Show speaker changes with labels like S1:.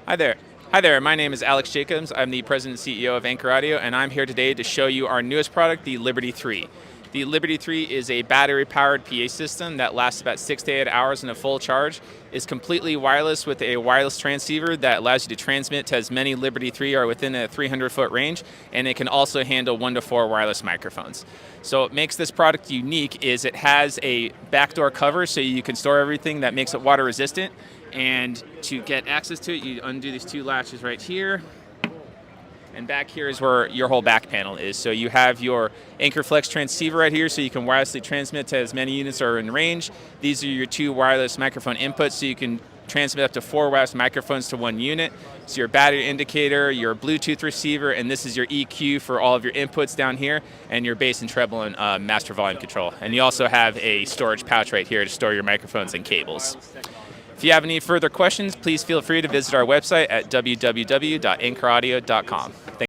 S1: Hi there. Hi there, my name is Alex Jacobs. I'm the President and CEO of Anchor Audio, and I'm here today to show you our newest product, the Liberty 3. The Liberty 3 is a battery-powered PA system that lasts about 6 to 8 hours in a full charge, is completely wireless with a wireless transceiver that allows you to transmit to as many Liberty 3 are within a 300-foot range, and it can also handle 1 to 4 wireless microphones. So what makes this product unique is it has a backdoor cover so you can store everything that makes it water resistant. And to get access to it, you undo these two latches right here. And back here is where your whole back panel is. So you have your Anchor Flex transceiver right here so you can wirelessly transmit to as many units are in range. These are your 2 wireless microphone inputs so you can transmit up to 4 wireless microphones to 1 unit. So your battery indicator, your Bluetooth receiver, and this is your EQ for all of your inputs down here, and your bass and treble and master volume control. And you also have a storage pouch right here to store your microphones and cables. If you have any further questions, please feel free to visit our website at www.anchoraudio.com.